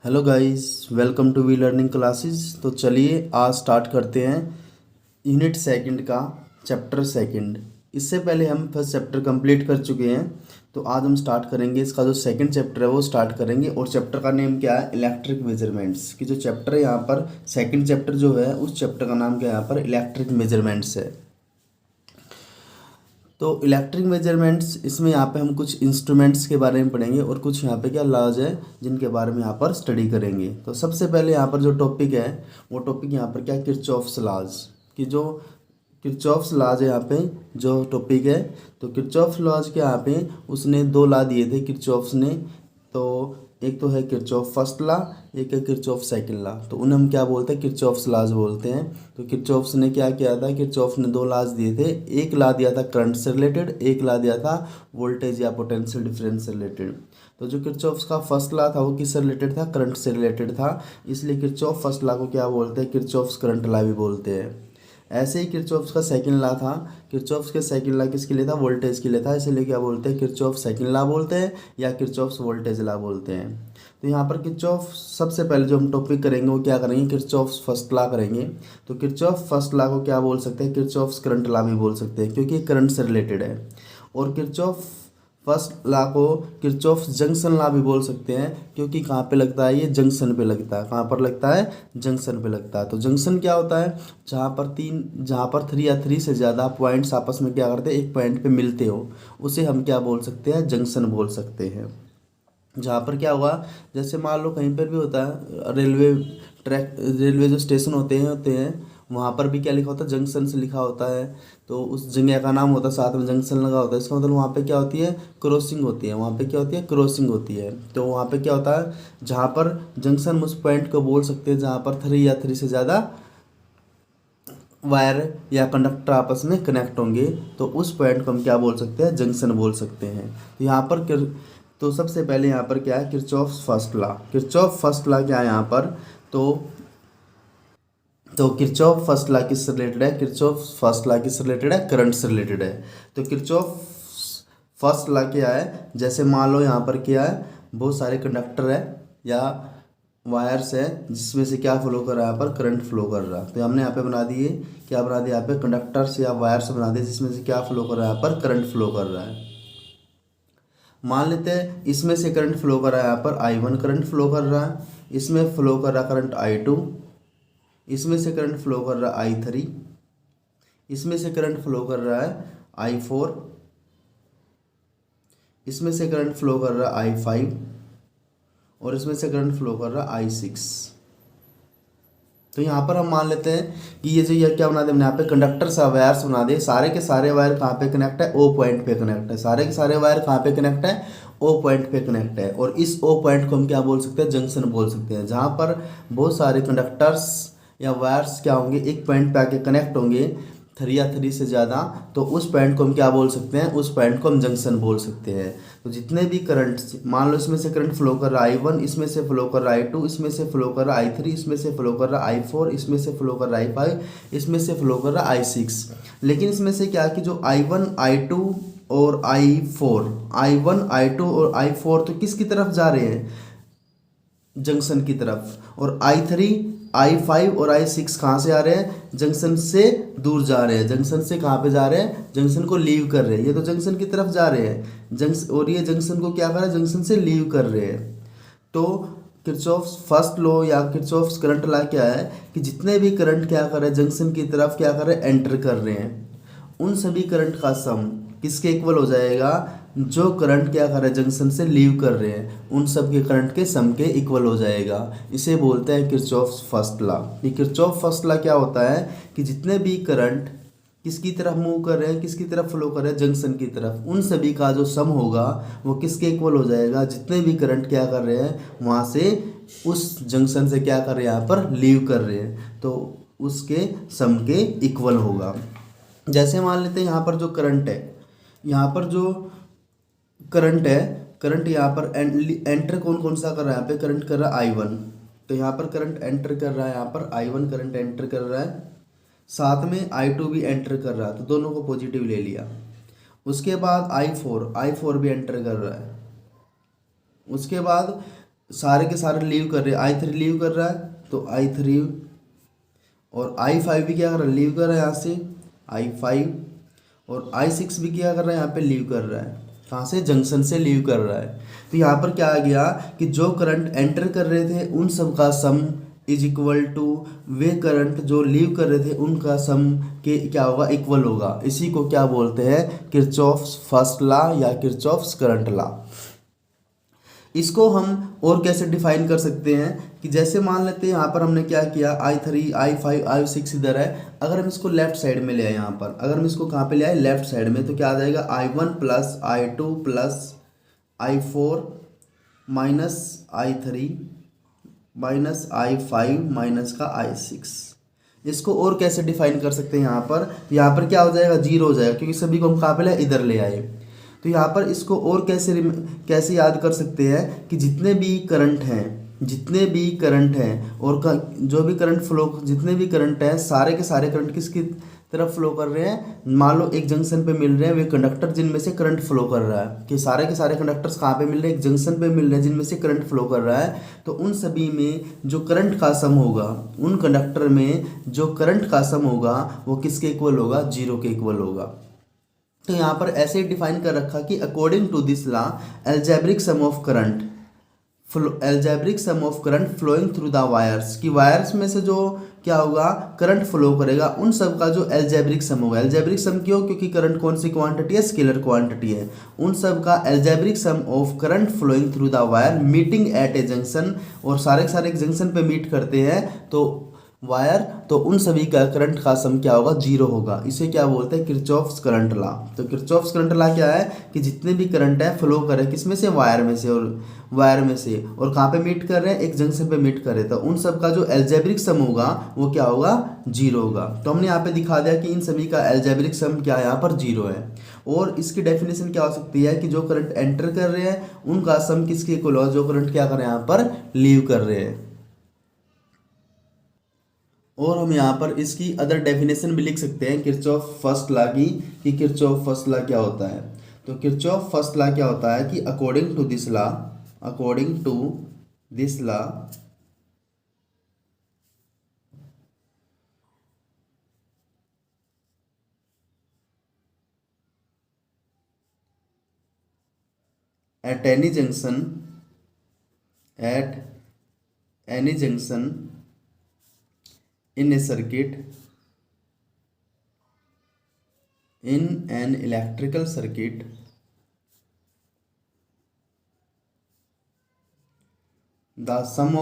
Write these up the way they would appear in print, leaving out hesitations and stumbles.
Hello guys, welcome to we learning classes. तो चलिए आज स्टार्ट करते हैं यूनिट सेकंड का चैप्टर सेकंड। इससे पहले हम फर्स्ट चैप्टर कंप्लीट कर चुके हैं। तो आज हम स्टार्ट करेंगे इसका जो सेकंड चैप्टर है वो स्टार्ट करेंगे। और चैप्टर का नेम क्या है? इलेक्ट्रिक मेजरमेंट्स की जो चैप्टर है यहाँ पर सेकंड चैप्टर जो है उस चैप्टर का नाम क्या है? यहाँ पर इलेक्ट्रिक मेजरमेंट्स है। तो इलेक्ट्रिक मेजरमेंट्स इसमें यहाँ पे हम कुछ इंस्ट्रूमेंट्स के बारे में पढ़ेंगे और कुछ यहाँ पे क्या लॉज है जिनके बारे में यहाँ पर स्टडी करेंगे। तो सबसे पहले यहाँ पर जो टॉपिक है वो टॉपिक यहाँ पर क्या, किरचॉफ्स लॉज की जो किरचॉफ्स लॉज है यहाँ पे जो टॉपिक है। तो किरचॉफ्स लॉज के यहाँ पे उसने दो लॉ दिए थे किरचॉफ्स ने। तो एक तो है किरचॉफ फर्स्ट लॉ, एक है किरचॉफ सेकंड लॉ। तो उन्हें हम क्या बोलते हैं? किरचॉफ्स लॉज बोलते हैं। तो किरचॉफ्स ने क्या किया था? किरचॉफ ने दो लॉज दिए थे। एक लॉ दिया था करंट से रिलेटेड, एक लॉ दिया था वोल्टेज या पोटेंशियल डिफरेंस से रिलेटेड। तो जो किरचॉफ्स का फर्स्ट लॉ था वो किससे रिलेटेड था? करंट से रिलेटेड था। इसलिए किरचॉफ फर्स्ट लॉ को क्या बोलते हैं? किरचॉफ्स करंट लॉ भी बोलते हैं। ऐसे ही किरचॉफ्स का सेकंड लॉ था। किरचॉफ्स के सेकंड लॉ किसके लिए था? वोल्टेज के लिए था। इसलिए क्या बोलते हैं? किरचॉफ सेकंड लॉ बोलते हैं या किरचॉफ्स वोल्टेज लॉ बोलते हैं। तो यहाँ पर किरचॉफ सबसे पहले जो हम टॉपिक करेंगे वो क्या करेंगे? किरचॉफ्स फर्स्ट लॉ करेंगे। तो किरचॉफ फर्स्ट लॉ को क्या बोल सकते हैं? किरचॉफ्स करंट लॉ भी बोल सकते हैं क्योंकि करंट से रिलेटेड है। और किरचॉफ फर्स्ट लॉ को किरचॉफ जंक्शन लॉ भी बोल सकते हैं क्योंकि कहाँ पे लगता है? ये जंक्शन पे लगता है। कहाँ पर लगता है? जंक्शन पे लगता है। तो जंक्शन क्या होता है? जहाँ पर थ्री या थ्री से ज़्यादा पॉइंट्स आपस में क्या करते हैं? एक पॉइंट पे मिलते हो, उसे हम क्या बोल सकते हैं? जंक्शन बोल सकते हैं। जहाँ पर क्या हुआ, जैसे मान लो कहीं पर भी होता है रेलवे जो स्टेशन होते हैं वहाँ पर भी क्या लिखा होता है? जंक्शन से लिखा होता है। तो उस जगह का नाम होता है, साथ में जंक्शन लगा होता है। इसका मतलब वहाँ पे क्या होती है? क्रॉसिंग होती है। वहाँ पे क्या होती है? क्रॉसिंग होती है। तो वहाँ पे क्या होता है? जहाँ पर जंक्शन उस पॉइंट को बोल सकते हैं जहाँ पर थ्री या थ्री से ज़्यादा वायर या कंडक्टर आपस में कनेक्ट होंगे, तो उस पॉइंट को हम क्या बोल सकते हैं? जंक्शन बोल सकते हैं। तो यहाँ पर तो सबसे पहले यहाँ पर क्या है? Kirchhoff's first law. Kirchhoff first law क्या है यहाँ पर? तो किरचॉफ फर्स्ट लॉ किससे रिलेटेड है? किरचॉफ फर्स्ट लॉ किससे रिलेटेड है? करंट से रिलेटेड है। तो किरचॉफ फर्स्ट लॉ क्या है? जैसे मान लो यहाँ पर क्या है? बहुत सारे कंडक्टर है या वायर्स है जिसमें से क्या फ्लो कर रहा है? यहाँ पर करंट फ्लो कर रहा है। तो हमने यहाँ पे बना दिए, क्या बना दिया यहाँ पे? कंडक्टर्स या वायर्स बना दिए जिसमें से क्या फ्लो कर रहा है? यहाँ पर करंट फ्लो कर रहा है। मान लेते हैं इसमें से करंट फ्लो कर रहा है, यहाँ पर I1 करंट फ्लो कर रहा है, इसमें फ्लो कर रहा करंट I2, इसमें से करंट फ्लो कर रहा है I3, इसमें से करंट फ्लो कर रहा है I4, इसमें से करंट फ्लो कर रहा है I5 और इसमें से करंट फ्लो कर रहा है I6। तो यहाँ पर हम मान लेते हैं कि ये क्या बना दे, हमने यहाँ पे कंडक्टर सा वायर्स बना दे। सारे के सारे वायर कहाँ पे कनेक्ट है? O पॉइंट पे कनेक्ट है। सारे के सारे वायर कहाँ पे कनेक्ट है? O पॉइंट पे कनेक्ट है। और इस O पॉइंट को हम क्या बोल सकते हैं? जंक्शन बोल सकते हैं। जहाँ पर बहुत सारे कंडक्टर्स या वायर्स क्या होंगे? एक पॉइंट पे आके कनेक्ट होंगे, थ्री या थ्री से ज़्यादा, तो उस पॉइंट को हम क्या बोल सकते हैं? उस पॉइंट को हम जंक्शन बोल सकते हैं। तो जितने भी करंट, मान लो इसमें से करंट फ्लो कर रहा है I1, इसमें से फ्लो कर रहा है I2, इसमें से फ्लो कर रहा है I3, इसमें से फ्लो कर रहा है I4, इसमें से फ्लो कर रहा है I5, इसमें से फ्लो कर रहा है I6। लेकिन इसमें से क्या कि जो I1 I2 और I1 I2 और I4 तो किसकी तरफ जा रहे हैं? जंक्शन की तरफ। और I3 I5 और I6 कहाँ से आ रहे हैं? जंक्शन से दूर जा रहे हैं। जंक्शन से कहाँ पे जा रहे हैं? जंक्शन को लीव कर रहे हैं। ये तो जंक्शन की तरफ जा रहे हैं जंक्शन, और ये जंक्शन को क्या कर रहा है? जंक्शन से लीव कर रहे हैं। तो किरचॉफ्स फर्स्ट लॉ या किरचॉफ्स करंट लॉ क्या है कि जितने भी करंट क्या कर रहे हैं? जंक्शन की तरफ क्या कर रहे हैं? एंटर कर रहे हैं। उन सभी करंट का सम किसके इक्वल हो जाएगा? जो करंट क्या कर रहे हैं? जंक्शन से लीव कर रहे हैं, उन सब के करंट के सम के इक्वल हो जाएगा। इसे बोलते हैं किरचॉफ्स फर्स्ट लॉ। ये किरचॉफ फर्स्ट लॉ क्या होता है कि जितने भी करंट किसकी तरफ मूव कर रहे हैं? किसकी तरफ फ्लो कर रहे हैं? जंक्शन की तरफ। उन सभी का जो सम होगा वो किसके इक्वल हो जाएगा? जितने भी करंट क्या कर रहे हैं वहाँ से उस जंक्शन से क्या कर रहे हैं? यहाँ पर लीव कर रहे हैं, तो उसके सम के इक्वल होगा। जैसे मान लेते हैं यहाँ पर जो करंट है, यहाँ पर जो करंट है, करंट यहाँ पर एंटर कौन कौन सा कर रहा है? यहाँ पे करंट कर रहा है I1। तो यहाँ पर करंट एंटर कर रहा है, यहाँ पर I1 करंट एंटर कर रहा है, साथ में I2 भी एंटर कर रहा है, तो दोनों को पॉजिटिव ले लिया। उसके बाद I4 भी एंटर कर रहा है। उसके बाद सारे के सारे लीव कर रहे हैं, I3 लीव कर रहा है तो I3, और I5 भी क्या कर रहा है, लीव कर रहा है यहाँ से I5, और I6 भी क्या कर रहा है, यहाँ पे लीव कर रहा है, कहाँ से, जंक्शन से लीव कर रहा है। तो यहाँ पर क्या आ गया कि जो करंट एंटर कर रहे थे उन सब का सम is equal two way current जो लीव कर रहे थे उनका सम के क्या होगा, इक्वल होगा। इसी को क्या बोलते हैं, किरचॉफ्स फर्स्ट लॉ या किरचॉफ्स करंट लॉ। इसको हम और कैसे डिफाइन कर सकते हैं कि जैसे मान लेते हैं यहाँ पर हमने क्या किया, I3 I5 I6 इधर है, अगर हम इसको लेफ्ट साइड में ले आए, यहाँ पर अगर हम इसको कहाँ पे ले आए, लेफ्ट साइड में, तो क्या आ जाएगा, I1 plus I2 plus I4 minus I3 minus I5 minus का I6। इसको और कैसे डिफाइन कर सकते हैं, यहाँ पर क्या हो जाएगा, जीरो हो जाएगा, क्योंकि सभी को हम कहाँ पे लाए, इधर ले आए। तो यहाँ पर इसको और कैसे याद कर सकते हैं कि जितने भी करंट हैं और जो भी करंट फ्लो, जितने भी करंट हैं, सारे के सारे करंट किसकी तरफ फ्लो कर रहे हैं, मान लो एक जंक्शन पे मिल रहे हैं वे कंडक्टर जिनमें से करंट फ्लो कर रहा है, कि सारे के सारे कंडक्टर्स कहाँ पे मिल रहे हैं, एक जंक्शन पे मिल रहे हैं जिनमें से करंट फ्लो कर रहा है। तो उन सभी में जो करंट का सम होगा, उन कंडक्टर में जो करंट का सम होगा वो किसके इक्वल होगा, जीरो के इक्वल होगा। तो यहाँ पर ऐसे ही डिफाइन कर रखा कि according to this law algebraic sum of current flowing through the wires, कि वायर्स में से जो क्या होगा, करंट फ्लो करेगा, उन सब का जो एल्जेब्रिक सम होगा। एल्जेब्रिक सम क्यों, क्योंकि करंट कौन सी क्वांटिटी है, स्केलर क्वांटिटी है। उन सब का algebraic sum of current flowing through the wire meeting at a junction, और सारे के सारे एक जंक्शन पे मीट करते हैं तो वायर, तो उन सभी का करंट का सम क्या होगा, जीरो होगा। इसे क्या बोलते हैं, किरचॉफ्स करंट लॉ। तो किरचॉफ्स करंट लॉ क्या है कि जितने भी करंट है फ्लो करे किसमें से, वायर में से, और कहाँ पे मीट कर रहे हैं, एक जंक्शन पे मीट कर रहे हैं, तो उन सब का जो एल्जेब्रिक सम होगा वो क्या होगा, जीरो होगा। तो हमने यहाँ पे दिखा दिया कि इन सभी का एल्जेब्रिक सम क्या है, यहाँ पर जीरो है। और इसकी डेफिनेशन क्या हो सकती है कि जो करंट एंटर कर रहे हैं उनका सम किसके इक्वल होगा, जो करंट क्या कर रहे हैं, यहाँ पर लीव कर रहे हैं। और हम यहाँ पर इसकी अदर डेफिनेशन भी लिख सकते हैं किरचॉफ फर्स्ट लॉ की, कि किरचॉफ फर्स्ट लॉ क्या होता है। तो किरचॉफ फर्स्ट लॉ क्या होता है कि according to this law at any junction in a circuit, in an electrical circuit, the sum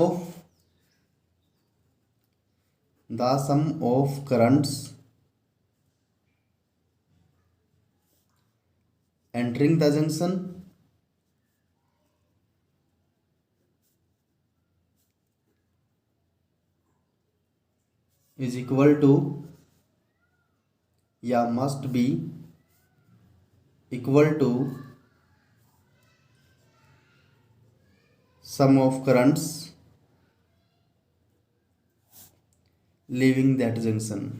of currents entering the junction is equal to या must be equal to sum of currents leaving that junction,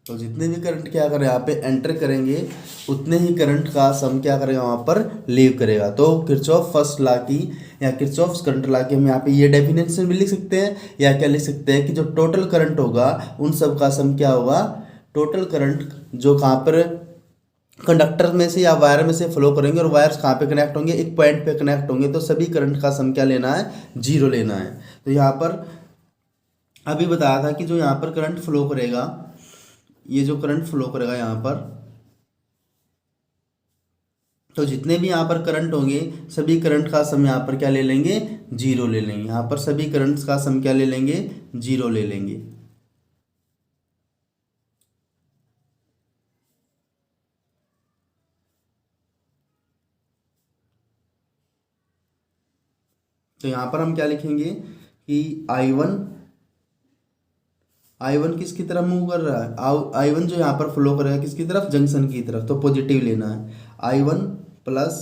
तो जितने भी current क्या करें यहाँ पे enter करेंगे उतने ही करंट का सम क्या करेगा, वहाँ पर लीव करेगा। तो किरचॉफ फर्स्ट लॉ की या किरचॉफ्स करंट लॉ की हम यहाँ पे ये डेफिनेशन भी लिख सकते हैं, या क्या लिख सकते हैं कि जो टोटल करंट होगा उन सब का सम क्या होगा, टोटल करंट जो कहाँ पर कंडक्टर में से या वायर में से फ्लो करेंगे, और वायर्स कहाँ पे कनेक्ट होंगे, एक पॉइंट पे कनेक्ट होंगे, तो सभी करंट का सम क्या लेना है, जीरो लेना है। तो यहाँ पर अभी बताया था कि जो यहाँ पर करंट फ्लो करेगा, ये जो करंट फ्लो करेगा यहाँ पर, तो जितने भी यहाँ पर करंट होंगे सभी करंट का सम यहाँ पर क्या ले लेंगे, जीरो ले लेंगे। यहाँ पर सभी करंट्स का सम क्या ले लेंगे, जीरो ले लेंगे। तो यहाँ पर हम क्या लिखेंगे कि I1 किसकी तरफ मूव कर रहा है, I1 जो यहाँ पर फ्लो करेगा किसकी तरफ, जंक्शन की तरफ, तो पॉजिटिव लेना है। I1 प्लस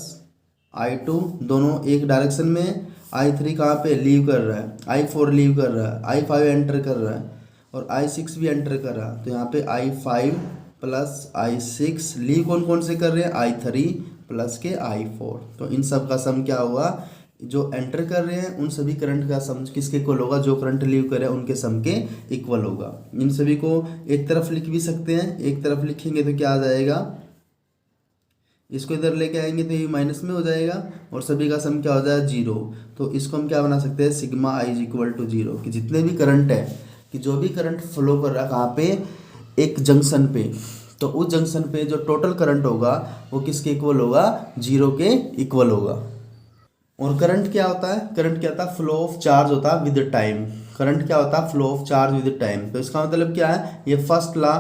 I2 दोनों एक डायरेक्शन में, I3 कहाँ पे लीव कर रहा है, I4 लीव कर रहा है, I5 एंटर कर रहा है, और I6 भी एंटर कर रहा है। तो यहाँ पे I5 प्लस I6, लीव कौन कौन से कर रहे हैं, I3 प्लस के I4। तो इन सब का सम क्या होगा, जो एंटर कर रहे हैं उन सभी करंट का सम किसके इक्वल होगा, जो करंट लीव कर रहे हैं उनके सम के इक्वल होगा। इन सभी को एक तरफ लिख भी सकते हैं, एक तरफ लिखेंगे तो क्या आ जाएगा, इसको इधर लेके आएंगे तो ये माइनस में हो जाएगा और सभी का सम क्या हो जाएगा 0। तो इसको हम क्या बना सकते हैं, sigma I is equal to 0, कि जितने भी करंट है, कि जो भी करंट फ्लो कर रहा है कहाँ पे, एक जंक्शन पे, तो उस जंक्शन पे जो टोटल करंट होगा वो किसके इक्वल होगा, 0 के इक्वल होगा। और करंट क्या होता है, करंट क्या होता है, फ्लो ऑफ चार्ज होता है विद टाइम। करंट क्या होता है, flow of charge with time. तो इसका मतलब क्या है, ये फर्स्ट लॉ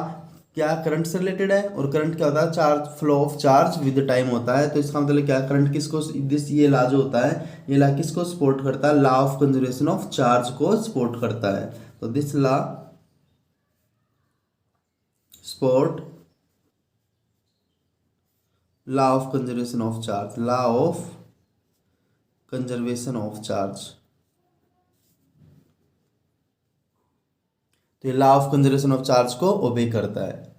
क्या करंट से रिलेटेड है, और करंट क्या होता है, charge, flow of charge with time होता है। तो इसका मतलब क्या है, करंट किसको, दिस ये लॉ जो होता है, ये लॉ किसको सपोर्ट करता है, law of conservation of charge को सपोर्ट करता है। तो this law support law of conservation of charge, law of conservation of charge. तो ये law of conservation of charge को ओबे करता है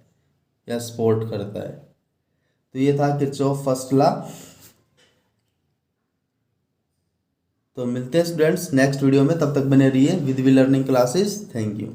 या सपोर्ट करता है। तो ये था किरचॉफ फर्स्ट लॉ। तो मिलते हैं स्टूडेंट्स नेक्स्ट वीडियो में, तब तक बने रहिए with we learning classes. Thank you.